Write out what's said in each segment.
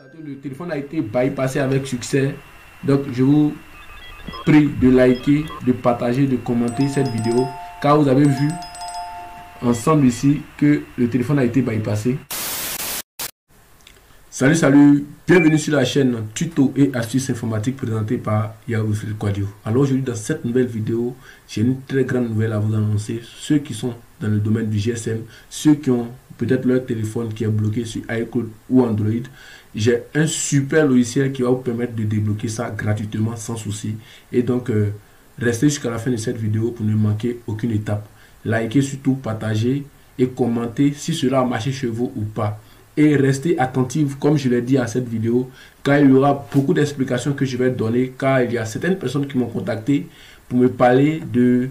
Le téléphone a été bypassé avec succès. Donc je vous prie de liker, de partager, de commenter cette vidéo, car vous avez vu ensemble ici que le téléphone a été bypassé. Salut, bienvenue sur la chaîne tuto et astuces informatiques présentée par Yahoo Quadio. Alors aujourd'hui dans cette nouvelle vidéo, j'ai une très grande nouvelle à vous annoncer. Ceux qui sont dans le domaine du GSM, ceux qui ont peut-être leur téléphone qui est bloqué sur iCloud ou Android, j'ai un super logiciel qui va vous permettre de débloquer ça gratuitement sans souci. Et donc restez jusqu'à la fin de cette vidéo pour ne manquer aucune étape. Likez surtout, partagez et commentez si cela a marché chez vous ou pas. Et restez attentifs, comme je l'ai dit à cette vidéo, car il y aura beaucoup d'explications que je vais donner, car il y a certaines personnes qui m'ont contacté pour me parler des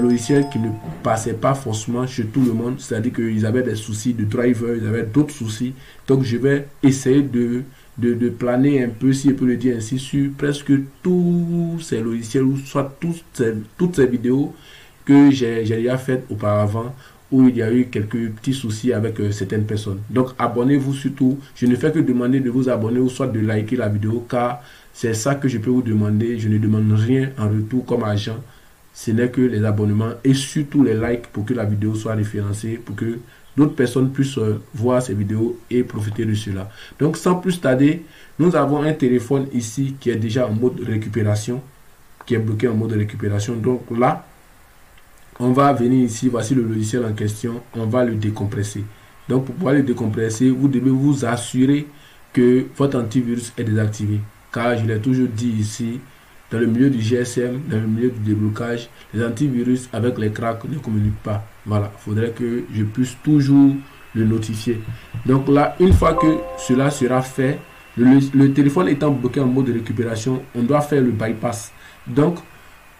logiciels qui ne passaient pas forcément chez tout le monde, c'est-à-dire qu'ils avaient des soucis de driver, ils avaient d'autres soucis. Donc je vais essayer de planer un peu, si je peux le dire ainsi, sur presque tous ces logiciels, ou soit toutes ces vidéos que j'ai déjà faites auparavant, où il y a eu quelques petits soucis avec certaines personnes. Donc abonnez-vous surtout. Je ne fais que demander de vous abonner ou soit de liker la vidéo, car c'est ça que je peux vous demander. Je ne demande rien en retour comme argent. Ce n'est que les abonnements et surtout les likes pour que la vidéo soit référencée, pour que d'autres personnes puissent voir ces vidéos et profiter de cela. Donc sans plus tarder, nous avons un téléphone ici qui est déjà en mode récupération, qui est bloqué en mode récupération. Donc là, on va venir ici, voici le logiciel en question, on va le décompresser. Donc pour pouvoir le décompresser, vous devez vous assurer que votre antivirus est désactivé. Car je l'ai toujours dit ici, dans le milieu du GSM, dans le milieu du déblocage, les antivirus avec les cracks ne communiquent pas. Voilà, il faudrait que je puisse toujours le notifier. Donc là, une fois que cela sera fait, le téléphone étant bloqué en mode récupération, on doit faire le bypass. Donc,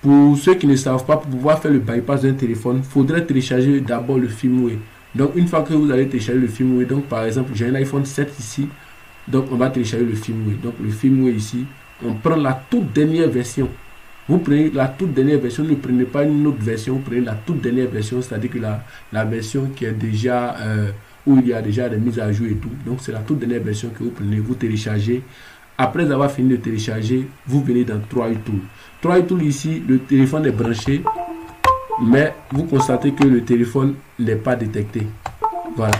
pour ceux qui ne savent pas, pour pouvoir faire le bypass d'un téléphone, il faudrait télécharger d'abord le firmware. Donc une fois que vous allez télécharger le firmware, donc par exemple j'ai un iPhone 7 ici, donc on va télécharger le firmware. Donc le firmware ici, on prend la toute dernière version. Vous prenez la toute dernière version, ne prenez pas une autre version, vous prenez la toute dernière version, c'est-à-dire que la version qui est déjà, où il y a déjà des mises à jour et tout. Donc c'est la toute dernière version que vous prenez, vous téléchargez. Après avoir fini de télécharger, vous venez dans 3i Tool. 3i Tool ici, le téléphone est branché, mais vous constatez que le téléphone n'est pas détecté. Voilà,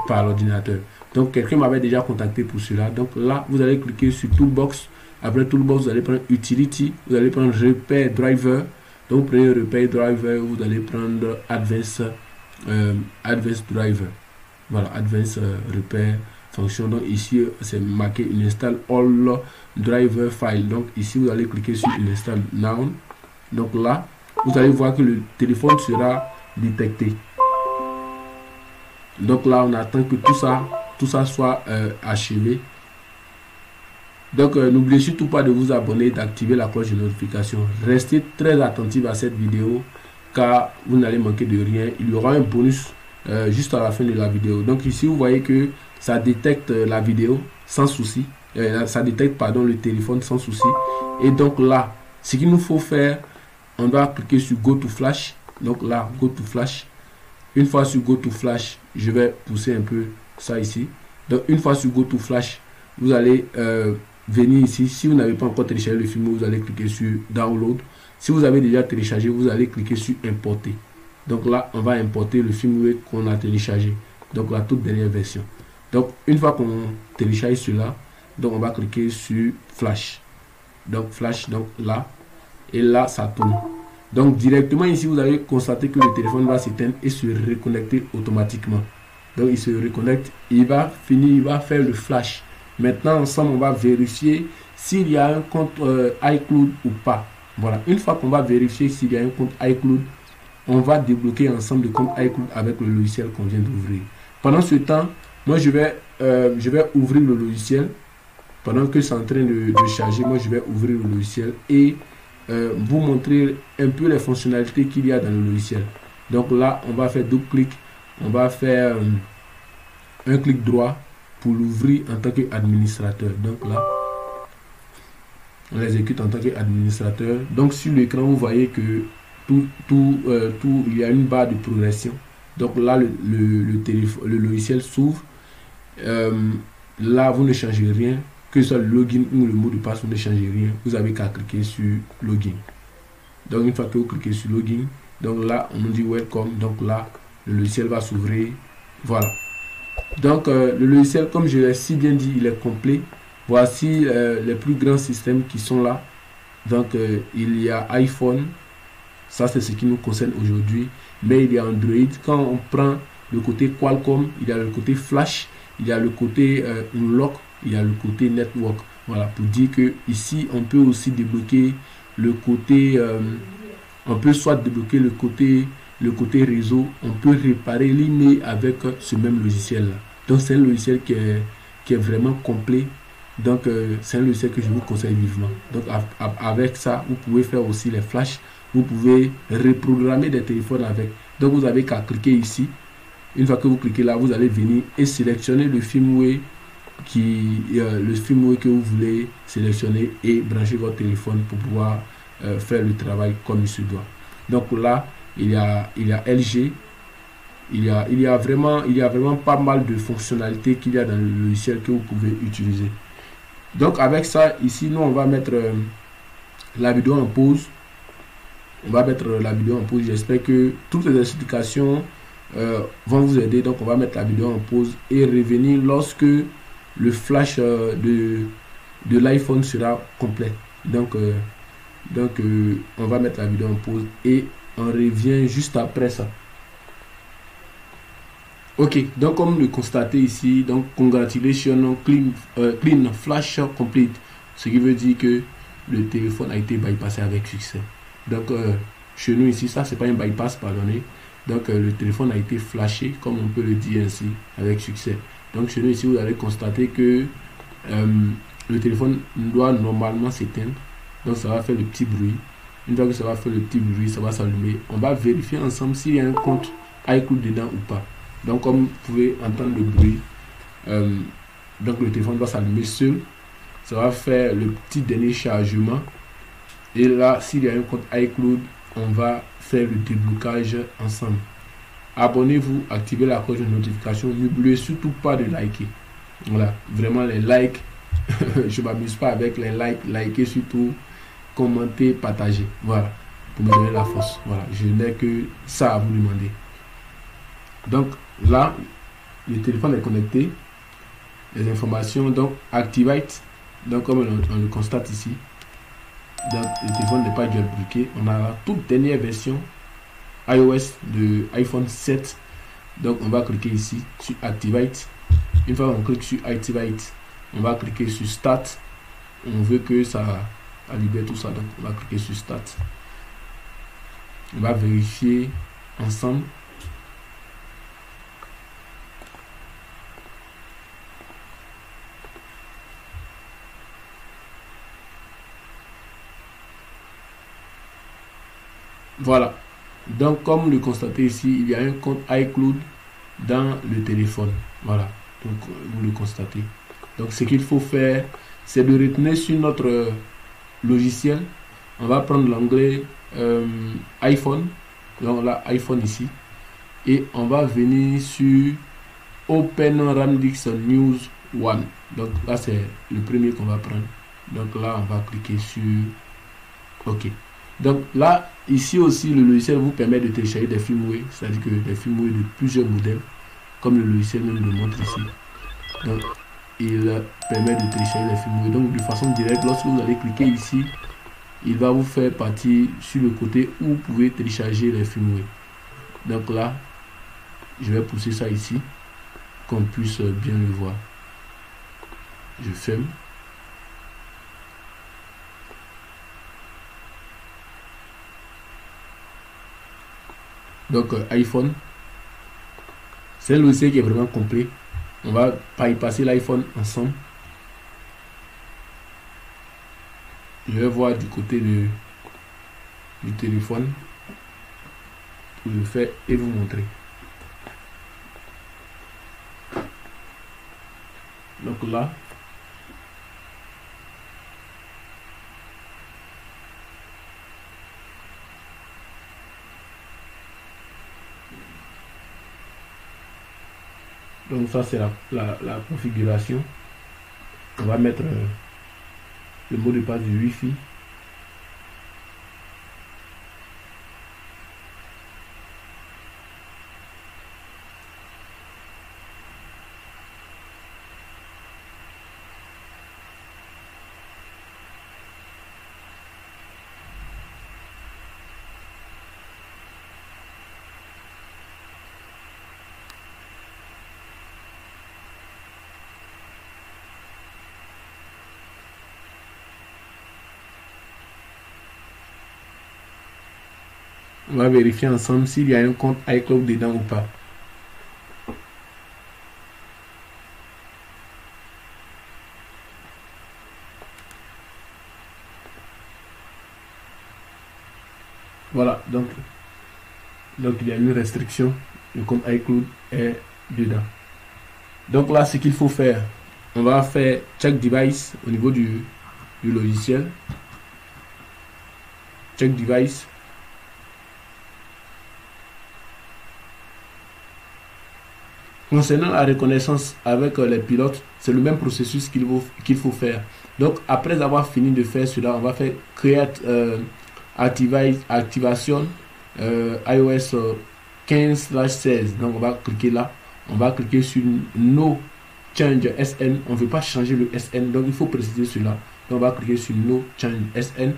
par l'ordinateur. Donc quelqu'un m'avait déjà contacté pour cela. Donc là, vous allez cliquer sur Toolbox. Après Toolbox, vous allez prendre Utility, vous allez prendre Repair Driver. Donc vous prenez Repair Driver, vous allez prendre Advanced Driver. Voilà, Advanced Repair Function. Donc ici c'est marqué Install All Driver File. Donc ici vous allez cliquer sur Install Now. Donc là vous allez voir que le téléphone sera détecté. Donc là on attend que tout ça soit achevé. Donc n'oubliez surtout pas de vous abonner, d'activer la cloche de notification. Restez très attentifs à cette vidéo, car vous n'allez manquer de rien. Il y aura un bonus juste à la fin de la vidéo. Donc ici vous voyez que ça détecte la vidéo sans souci, ça détecte pardon le téléphone sans souci. Et donc là, ce qu'il nous faut faire, on doit cliquer sur Go to Flash. Donc là, Go to Flash. Une fois sur Go to Flash, je vais pousser un peu ça ici. Donc une fois sur Go to Flash, vous allez venir ici. Si vous n'avez pas encore téléchargé le film, vous allez cliquer sur Download. Si vous avez déjà téléchargé, vous allez cliquer sur Importer. Donc là, on va importer le firmware qu'on a téléchargé. Donc la toute dernière version. Donc une fois qu'on télécharge cela, donc on va cliquer sur Flash. Donc Flash, donc là, et là ça tourne. Donc directement ici, vous allez constater que le téléphone va s'éteindre et se reconnecter automatiquement. Donc il se reconnecte, il va finir, il va faire le flash. Maintenant ensemble, on va vérifier s'il y a un compte iCloud ou pas. Voilà, une fois qu'on va vérifier s'il y a un compte iCloud, on va débloquer ensemble le compte iCloud avec le logiciel qu'on vient d'ouvrir. Pendant ce temps, moi je vais ouvrir le logiciel. Pendant que c'est en train de charger, moi je vais ouvrir le logiciel et vous montrer un peu les fonctionnalités qu'il y a dans le logiciel. Donc là, on va faire double clic, on va faire un clic droit pour l'ouvrir en tant qu'administrateur. Donc là, on l'exécute en tant qu'administrateur. Donc sur l'écran, vous voyez que il y a une barre de progression. Donc là, le logiciel s'ouvre. là, vous ne changez rien, que ce soit le login ou le mot de passe, vous ne changez rien. Vous avez qu'à cliquer sur login. Donc, une fois que vous cliquez sur login, donc là, on nous dit welcome. Donc là, le logiciel va s'ouvrir. Voilà. Donc, le logiciel, comme je l'ai si bien dit, il est complet. Voici les plus grands systèmes qui sont là. Donc, il y a iPhone. Ça, c'est ce qui nous concerne aujourd'hui. Mais il y a Android. Quand on prend le côté Qualcomm, il y a le côté Flash, il y a le côté Unlock, il y a le côté Network. Voilà, pour dire que ici, on peut aussi débloquer le côté... on peut soit débloquer le côté réseau, on peut réparer l'email avec ce même logiciel là. Donc c'est un logiciel qui est vraiment complet. Donc c'est un logiciel que je vous conseille vivement. Donc avec ça, vous pouvez faire aussi les flashs, vous pouvez reprogrammer des téléphones avec. Donc vous avez qu'à cliquer ici. Une fois que vous cliquez là, vous allez venir et sélectionner le firmware que vous voulez sélectionner et brancher votre téléphone pour pouvoir faire le travail comme il se doit. Donc là, il y a LG, il y a vraiment pas mal de fonctionnalités qu'il y a dans le logiciel que vous pouvez utiliser. Donc avec ça, ici, nous, on va mettre la vidéo en pause. On va mettre la vidéo en pause. J'espère que toutes les explications vont vous aider. Donc on va mettre la vidéo en pause et revenir lorsque le flash de l'iPhone sera complet. Donc on va mettre la vidéo en pause et on revient juste après ça. Ok, donc comme le constatez ici, donc congratulations, clean flash complete, ce qui veut dire que le téléphone a été bypassé avec succès. Donc chez nous ici, ça c'est pas un bypass, pardonnez. Donc le téléphone a été flashé, comme on peut le dire ainsi, avec succès. Donc chez nous ici, vous allez constater que le téléphone doit normalement s'éteindre. Donc ça va faire le petit bruit. Une fois que ça va faire le petit bruit, ça va s'allumer. On va vérifier ensemble s'il y a un compte iCloud dedans ou pas. Donc comme vous pouvez entendre le bruit, donc le téléphone va s'allumer seul. Ça va faire le petit dernier chargement. Et là, s'il y a un compte iCloud, on va faire le déblocage ensemble. Abonnez-vous, activez la cloche de notification. N'oubliez surtout pas de liker. Voilà, vraiment les likes. Je ne m'amuse pas avec les likes. Likez surtout, commentez, partagez. Voilà, pour me donner la force. Voilà, je n'ai que ça à vous demander. Donc là, le téléphone est connecté. Les informations, donc Activate. Donc comme on le constate ici. Donc le téléphone n'est pas jailbreaké. On a la toute dernière version iOS de iPhone 7. Donc on va cliquer ici sur Activate. Une fois qu'on clique sur Activate, on va cliquer sur Start. On veut que ça libère tout ça. Donc on va cliquer sur Start. On va vérifier ensemble. Voilà. Donc, comme le constatez ici, il y a un compte iCloud dans le téléphone. Voilà. Donc, vous le constatez. Donc, ce qu'il faut faire, c'est de retenir sur notre logiciel. On va prendre l'onglet iPhone. Donc, là, iPhone ici. Et on va venir sur Open Ramdix News One. Donc, là, c'est le premier qu'on va prendre. Donc, là, on va cliquer sur OK. Donc là, ici aussi, le logiciel vous permet de télécharger des firmware, c'est-à-dire que des firmware de plusieurs modèles, comme le logiciel même le montre ici. Donc, il permet de télécharger les firmware. Donc, de façon directe, lorsque vous allez cliquer ici, il va vous faire partir sur le côté où vous pouvez télécharger les firmware. Donc là, je vais pousser ça ici, qu'on puisse bien le voir. Je ferme. Donc iPhone, c'est un logiciel qui est vraiment complet. On va bypasser l'iPhone ensemble. Je vais voir du côté du téléphone pour le faire et vous montrer. Donc là, donc ça c'est la configuration. On va mettre le mot de passe du Wi-Fi. On va vérifier ensemble s'il y a un compte iCloud dedans ou pas. Voilà, donc il y a une restriction. Le compte iCloud est dedans. Donc là, ce qu'il faut faire, on va faire check device au niveau du logiciel. Check device. Concernant la reconnaissance avec les pilotes, c'est le même processus qu'il faut faire. Donc, après avoir fini de faire cela, on va faire create activation iOS 15/16. Donc, on va cliquer là. On va cliquer sur No Change SN. On ne veut pas changer le SN, donc il faut préciser cela. Donc, on va cliquer sur No Change SN.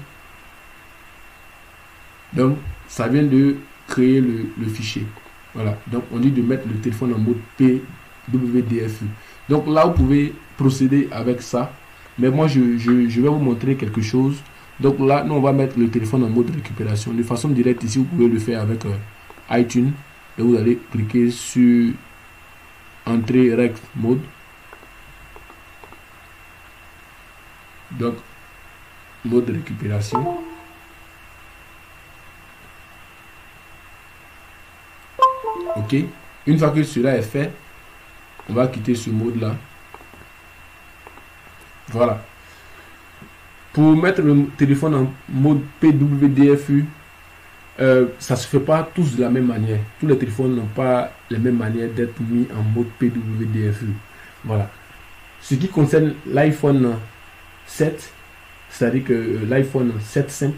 Donc, ça vient de créer le fichier. Voilà, donc on dit de mettre le téléphone en mode PWDFU. Donc là, vous pouvez procéder avec ça. Mais moi, je vais vous montrer quelque chose. Donc là, nous, on va mettre le téléphone en mode récupération. De façon directe, ici, vous pouvez le faire avec iTunes. Et vous allez cliquer sur Entrée Rec Mode. Donc, mode récupération. Ok, une fois que cela est fait, on va quitter ce mode là. Voilà. Pour mettre le téléphone en mode PWDFU, ça se fait pas tous de la même manière. Tous les téléphones n'ont pas les mêmes manières d'être mis en mode PWDFU. Voilà. Ce qui concerne l'iPhone 7, c'est-à-dire que l'iPhone 7.5,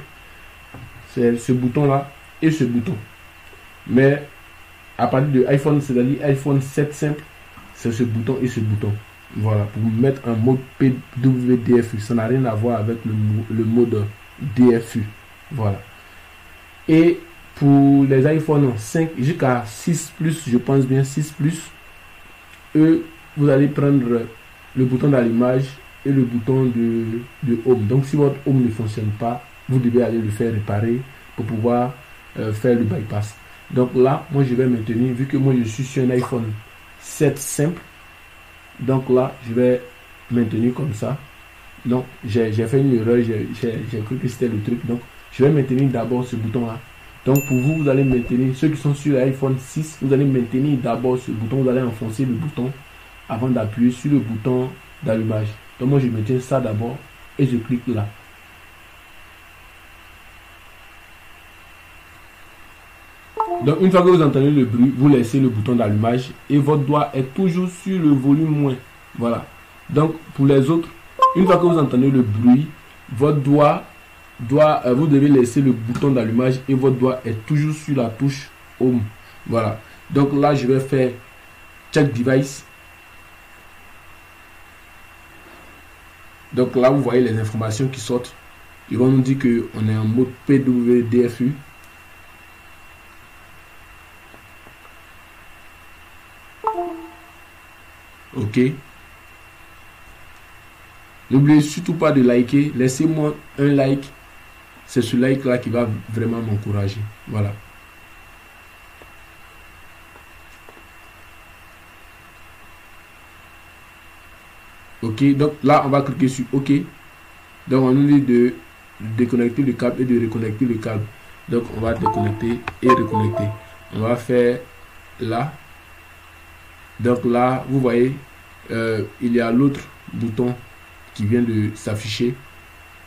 c'est ce bouton là et ce bouton. Mais à partir de iPhone, c'est-à-dire iPhone 7.5, c'est ce bouton et ce bouton. Voilà, pour mettre un mode PWDFU. Ça n'a rien à voir avec le mode DFU. Voilà. Et pour les iPhone 5 jusqu'à 6 Plus, je pense bien 6 Plus, eux, vous allez prendre le bouton d'allumage et le bouton de Home. Donc si votre Home ne fonctionne pas, vous devez aller le faire réparer pour pouvoir faire le bypass. Donc là, moi je vais maintenir, vu que moi je suis sur un iPhone 7 simple, donc là je vais maintenir comme ça. Donc j'ai fait une erreur, j'ai cru que c'était le truc. Donc je vais maintenir d'abord ce bouton là. Donc pour vous, vous allez maintenir, ceux qui sont sur l'iPhone 6, vous allez maintenir d'abord ce bouton, vous allez enfoncer le bouton avant d'appuyer sur le bouton d'allumage. Donc moi je maintiens ça d'abord et je clique là. Donc une fois que vous entendez le bruit, vous laissez le bouton d'allumage et votre doigt est toujours sur le volume moins. Voilà. Donc pour les autres, une fois que vous entendez le bruit, votre doigt vous devez laisser le bouton d'allumage et votre doigt est toujours sur la touche Home. Voilà. Donc là, je vais faire Check Device. Donc là, vous voyez les informations qui sortent. Ils vont nous dire qu'on est en mode PWDFU. Ok. N'oubliez surtout pas de liker. Laissez-moi un like. C'est ce like là qui va vraiment m'encourager. Voilà. Ok. Donc là, on va cliquer sur OK. Donc on nous dit de déconnecter le câble et de reconnecter le câble. Donc on va déconnecter et reconnecter. On va faire là. Donc là, vous voyez, il y a l'autre bouton qui vient de s'afficher.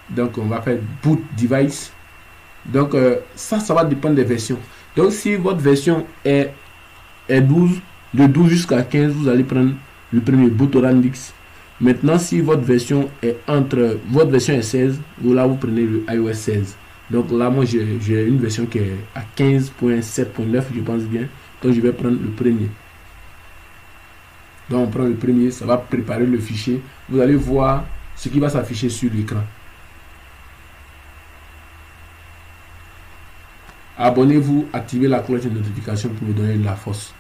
Donc on va faire Boot Device. Donc ça va dépendre des versions. Donc si votre version est 12, de 12 jusqu'à 15, vous allez prendre le premier Boot Orandix. Maintenant, si votre version est votre version est 16, là vous prenez le iOS 16. Donc là, moi j'ai une version qui est à 15.7.9, je pense bien. Donc je vais prendre le premier. Donc on prend le premier, ça va préparer le fichier. Vous allez voir ce qui va s'afficher sur l'écran. Abonnez-vous, activez la cloche de notification pour me donner de la force.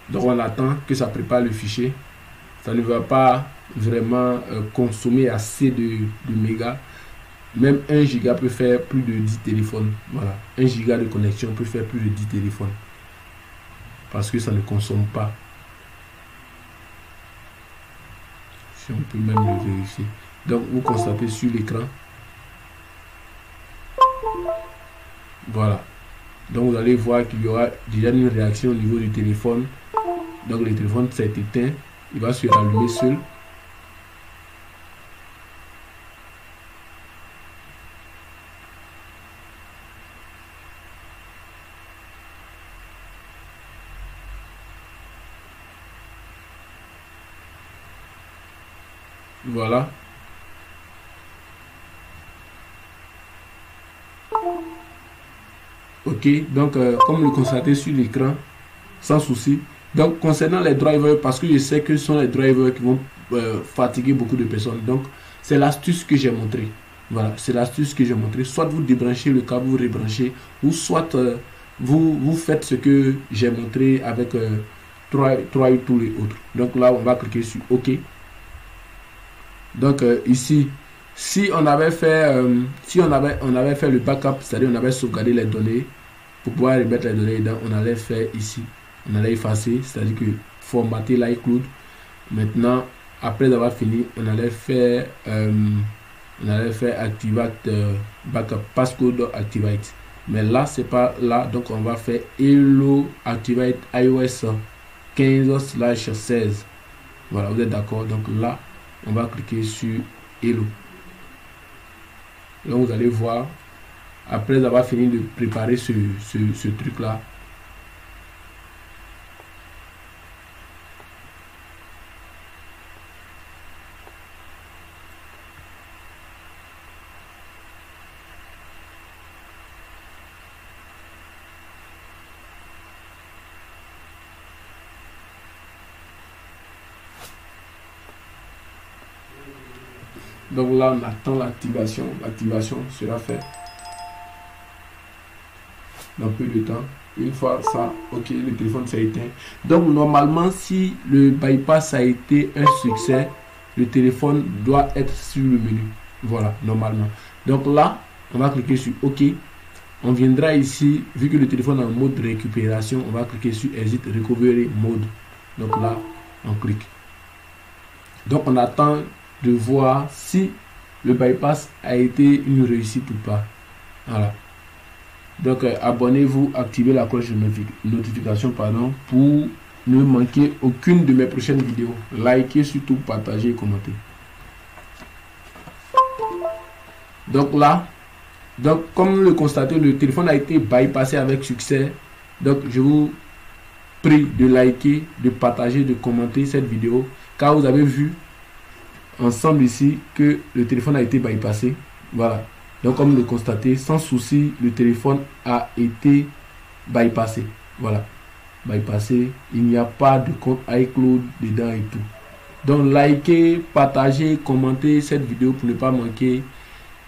Donc on attend que ça prépare le fichier. Ça ne va pas vraiment consommer assez de mégas. Même 1 giga peut faire plus de 10 téléphones. Voilà, 1 giga de connexion peut faire plus de 10 téléphones. Parce que ça ne consomme pas. Si on peut même le vérifier. Donc vous constatez sur l'écran. Voilà. Donc vous allez voir qu'il y aura déjà une réaction au niveau du téléphone. Donc le téléphone s'est éteint. Il va se rallumer seul. Voilà. Ok, donc comme le constatez sur l'écran, sans souci. Donc concernant les drivers, parce que je sais que ce sont les drivers qui vont fatiguer beaucoup de personnes. Donc c'est l'astuce que j'ai montré. Voilà, c'est l'astuce que j'ai montré. Soit vous débranchez le câble, vous rebranchez, ou soit vous faites ce que j'ai montré avec 3 tous les autres. Donc là, on va cliquer sur OK. Donc ici, si on avait fait le backup, c'est-à-dire on avait sauvegardé les données pour pouvoir remettre les données dedans, on allait faire ici, on allait effacer, c'est-à-dire que formater l'iCloud. Maintenant, après avoir fini, on allait faire activate backup passcode activate. Mais là, c'est pas là, donc on va faire hello activate iOS 15/16. Voilà, vous êtes d'accord? Donc là, on va cliquer sur hello. Donc vous allez voir, après avoir fini de préparer ce truc là, donc là on attend l'activation. L'activation sera faite dans peu de temps. Une fois ça, ok, le téléphone s'est éteint. Donc normalement, si le bypass a été un succès, le téléphone doit être sur le menu. Voilà, normalement. Donc là, on va cliquer sur OK. On viendra ici, vu que le téléphone est en mode récupération, on va cliquer sur Exit Recovery Mode. Donc là, on clique. Donc on attend de voir si le bypass a été une réussite ou pas. Voilà. Donc abonnez-vous, activez la cloche de notification pour ne manquer aucune de mes prochaines vidéos. Likez, surtout partagez et commentez. Donc là, comme le constatez, le téléphone a été bypassé avec succès. Donc je vous prie de liker, de partager, de commenter cette vidéo, car vous avez vu ensemble ici que le téléphone a été bypassé. Voilà. Donc comme le constatez, sans souci, le téléphone a été bypassé. Voilà. Bypassé. Il n'y a pas de compte iCloud dedans et tout. Donc likez, partagez, commentez cette vidéo pour ne pas manquer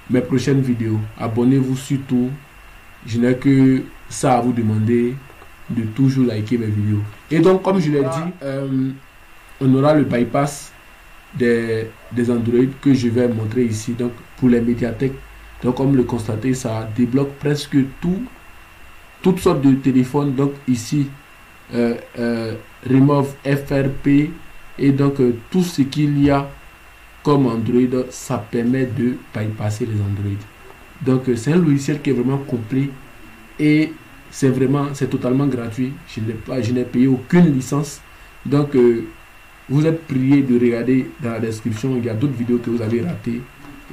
mes prochaines vidéos. Abonnez-vous surtout. Je n'ai que ça à vous demander, de toujours liker mes vidéos. Et donc comme je l'ai dit, on aura le bypass des Android que je vais montrer ici. Donc pour les médiathèques, donc comme le constatez, ça débloque presque toutes sortes de téléphones. Donc ici remove FRP, et donc tout ce qu'il y a comme Android, ça permet de bypasser les Android. Donc c'est un logiciel qui est vraiment complet et c'est totalement gratuit. Je n'ai payé aucune licence. Donc, vous êtes prié de regarder dans la description. Il y a d'autres vidéos que vous avez ratées.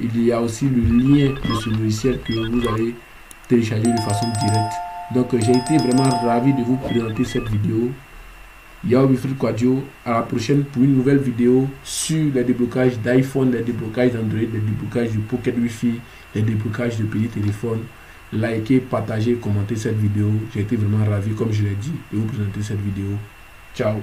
Il y a aussi le lien de ce logiciel que vous allez télécharger de façon directe. Donc, j'ai été vraiment ravi de vous présenter cette vidéo. Yao Wilfried Kouadio, à la prochaine pour une nouvelle vidéo sur les déblocages d'iPhone, les déblocages d'Android, les déblocages du Pocket Wi-Fi, les déblocages de petits téléphones. Likez, partagez, commentez cette vidéo. J'ai été vraiment ravi, comme je l'ai dit, de vous présenter cette vidéo. Ciao.